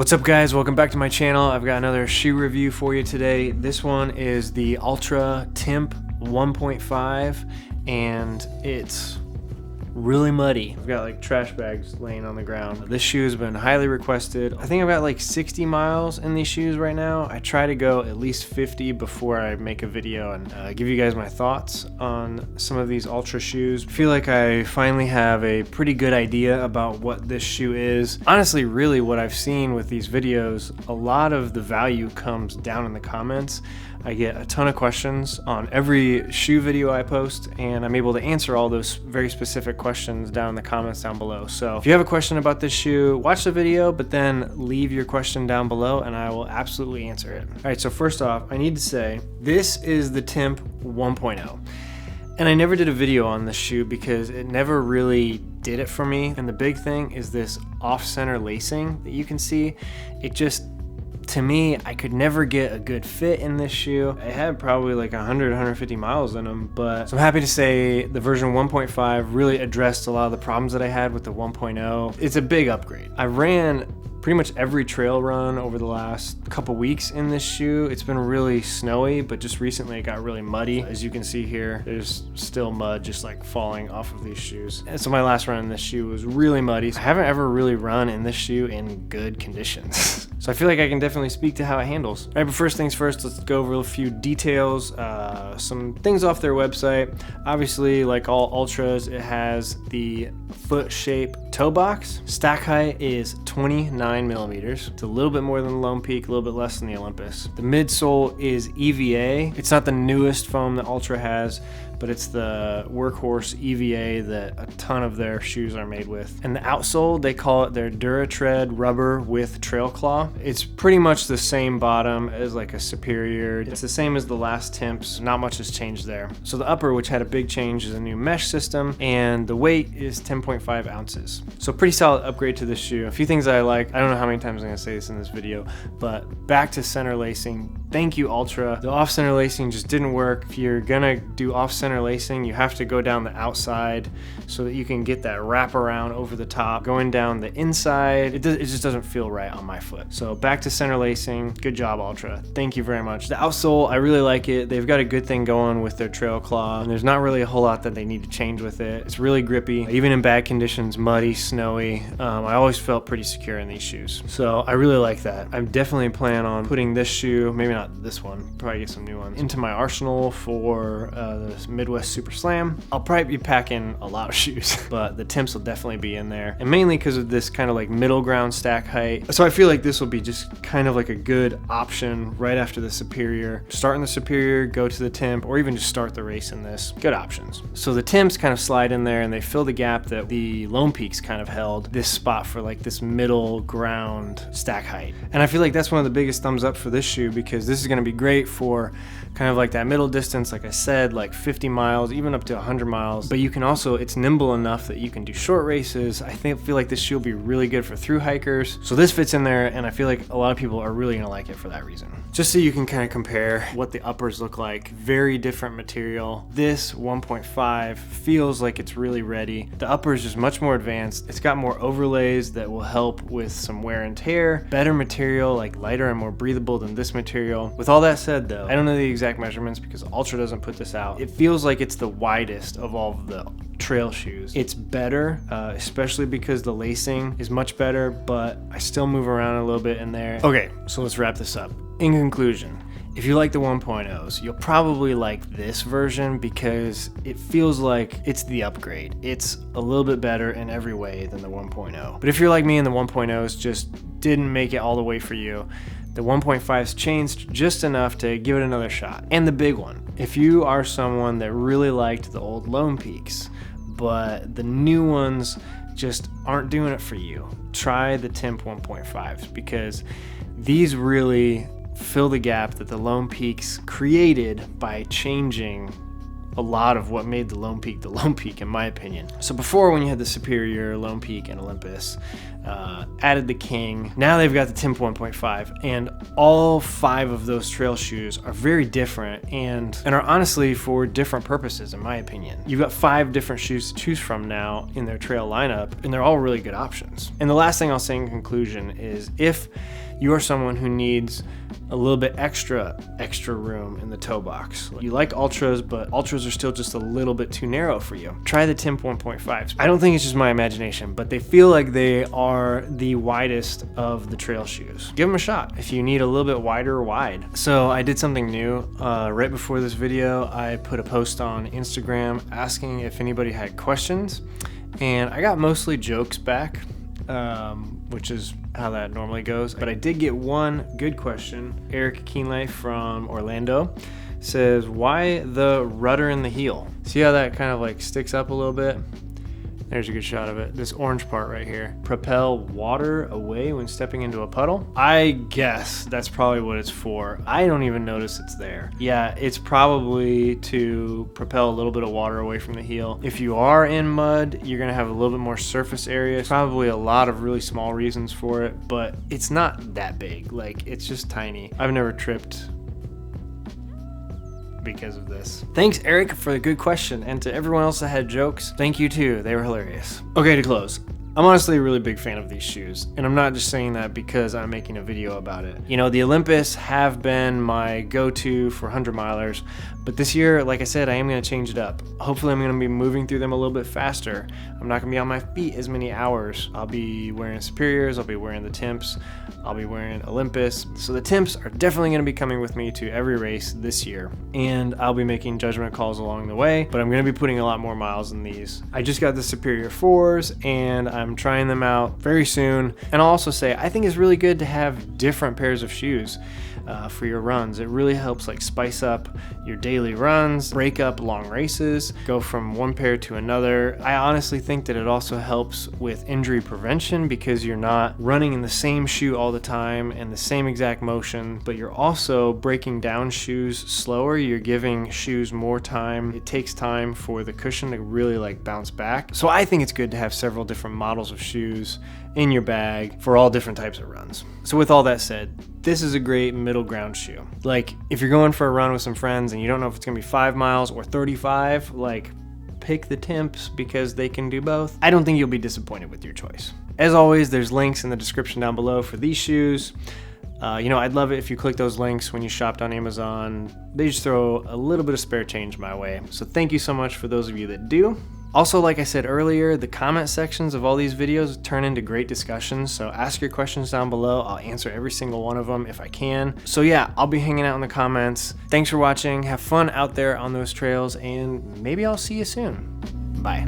What's up guys, welcome back to my channel. I've got another shoe review for you today. This one is the Altra Timp 1.5 and it's really muddy. I've got like trash bags laying on the ground. This shoe has been highly requested. I think I've got like 60 miles in these shoes right now. I try to go at least 50 before I make a video and give you guys my thoughts on some of these Altra shoes. I feel like I finally have a pretty good idea about what this shoe is. Honestly, really what I've seen with these videos, a lot of the value comes down in the comments. I get a ton of questions on every shoe video I post, and I'm able to answer all those very specific questions down in the comments down below. So if you have a question about this shoe, watch the video, but then leave your question down below and I will absolutely answer it. All right, so first off, I need to say, this is the Timp 1.0. And I never did a video on this shoe because it never really did it for me. And the big thing is this off-center lacing that you can see. It just, to me, I could never get a good fit in this shoe. I had probably like 100, 150 miles in them, but so I'm happy to say the version 1.5 really addressed a lot of the problems that I had with the 1.0. It's a big upgrade. I ran pretty much every trail run over the last couple weeks in this shoe. It's been really snowy, but just recently it got really muddy. As you can see here, there's still mud just like falling off of these shoes. And so my last run in this shoe was really muddy. I haven't ever really run in this shoe in good conditions. So I feel like I can definitely speak to how it handles. All right, but first things first, let's go over a few details, some things off their website. Obviously, like all Ultras, it has the foot shape toe box. Stack height is 29 millimeters. It's a little bit more than the Lone Peak, a little bit less than the Olympus. The midsole is EVA. It's not the newest foam that Altra has, but it's the workhorse EVA that a ton of their shoes are made with. And the outsole, they call it their DuraTread rubber with trail claw. It's pretty much the same bottom as like a Superior. It's the same as the last Timps. Not much has changed there. So the upper, which had a big change, is a new mesh system, and the weight is 10.5 ounces. So pretty solid upgrade to this shoe. A few things that I like. I don't know how many times I'm gonna say this in this video, but back to center lacing. Thank you, Altra. The off-center lacing just didn't work. If you're gonna do off-center lacing, you have to go down the outside so that you can get that wraparound over the top. Going down the inside, it just doesn't feel right on my foot. So back to center lacing. Good job, Altra. Thank you very much. The outsole, I really like it. They've got a good thing going with their trail claw, and there's not really a whole lot that they need to change with it. It's really grippy, even in bad conditions, muddy, snowy. I always felt pretty secure in these shoes. So I really like that. I definitely plan on putting this shoe, maybe not this one, probably get some new ones, into my arsenal for the Midwest Super Slam. I'll probably be packing a lot of shoes, but the Timps will definitely be in there. And mainly because of this kind of like middle ground stack height. So I feel like this will be just kind of like a good option right after the Superior. Start in the Superior, go to the Timp, or even just start the race in this. Good options. So the Timps kind of slide in there and they fill the gap that the Lone Peaks kind of held, this spot for like this middle ground stack height. And I feel like that's one of the biggest thumbs up for this shoe, because this is going to be great for kind of like that middle distance, like I said, like 50 miles, even up to 100 miles. But you can also, it's nimble enough that you can do short races. I feel like this shoe will be really good for through hikers. So this fits in there, and I feel like a lot of people are really gonna like it for that reason. Just so you can kind of compare what the uppers look like. Very different material. This 1.5 feels like it's really ready. The upper is just much more advanced. It's got more overlays that will help with some wear and tear. Better material, like lighter and more breathable than this material. With all that said though, I don't know the exact measurements because Altra doesn't put this out. It feels like it's the widest of all of the trail shoes. It's better, especially because the lacing is much better, but I still move around a little bit in there. Okay, so let's wrap this up. In conclusion, if you like the 1.0s, you'll probably like this version because it feels like it's the upgrade. It's a little bit better in every way than the 1.0. But if you're like me and the 1.0s just didn't make it all the way for you, the 1.5's changed just enough to give it another shot. And the big one, if you are someone that really liked the old Lone Peaks, but the new ones just aren't doing it for you, try the Timp 1.5s, because these really fill the gap that the Lone Peaks created by changing a lot of what made the Lone Peak, in my opinion. So before, when you had the Superior, Lone Peak, and Olympus, added the King, now they've got the Timp 1.5, and all 5 of those trail shoes are very different and are honestly for different purposes, in my opinion. You've got 5 different shoes to choose from now in their trail lineup, and they're all really good options. And the last thing I'll say in conclusion is, if you are someone who needs a little bit extra room in the toe box, you like Ultras, but Ultras are still just a little bit too narrow for you, try the Timp 1.5s. I don't think it's just my imagination, but they feel like they are the widest of the trail shoes. Give them a shot if you need a little bit wider or wide. So I did something new. Right before this video, I put a post on Instagram asking if anybody had questions, and I got mostly jokes back, which is how that normally goes. But I did get one good question. Eric Keenlight from Orlando says, why the rudder in the heel? See how that kind of like sticks up a little bit? There's a good shot of it. This orange part right here. Propel water away when stepping into a puddle? I guess that's probably what it's for. I don't even notice it's there. Yeah, it's probably to propel a little bit of water away from the heel. If you are in mud, you're gonna have a little bit more surface area. Probably a lot of really small reasons for it, but it's not that big. Like, it's just tiny. I've never tripped because of this. Thanks, Eric, for the good question, and to everyone else that had jokes, thank you too. They were hilarious. Okay, to close, I'm honestly a really big fan of these shoes, and I'm not just saying that because I'm making a video about it. You know, the Olympus have been my go-to for 100 milers, but this year, like I said, I am going to change it up. Hopefully I'm going to be moving through them a little bit faster. I'm not going to be on my feet as many hours. I'll be wearing Superiors, I'll be wearing the Timps, I'll be wearing Olympus. So the Timps are definitely going to be coming with me to every race this year, and I'll be making judgment calls along the way, but I'm going to be putting a lot more miles in these. I just got the Superior 4s, and I'm trying them out very soon. And I'll also say, I think it's really good to have different pairs of shoes for your runs. It really helps like spice up your daily runs, break up long races, go from one pair to another. I honestly think that it also helps with injury prevention because you're not running in the same shoe all the time and the same exact motion, but you're also breaking down shoes slower. You're giving shoes more time. It takes time for the cushion to really like bounce back. So I think it's good to have several different models of shoes in your bag for all different types of runs. So with all that said, this is a great middle ground shoe. Like, if you're going for a run with some friends and you don't know if it's gonna be 5 miles or 35, like, pick the Timps because they can do both. I don't think you'll be disappointed with your choice. As always, there's links in the description down below for these shoes. You know, I'd love it if you click those links when you shopped on Amazon. They just throw a little bit of spare change my way. So thank you so much for those of you that do. Also, like I said earlier, the comment sections of all these videos turn into great discussions, so ask your questions down below. I'll answer every single one of them if I can. So yeah, I'll be hanging out in the comments. Thanks for watching. Have fun out there on those trails, and maybe I'll see you soon. Bye.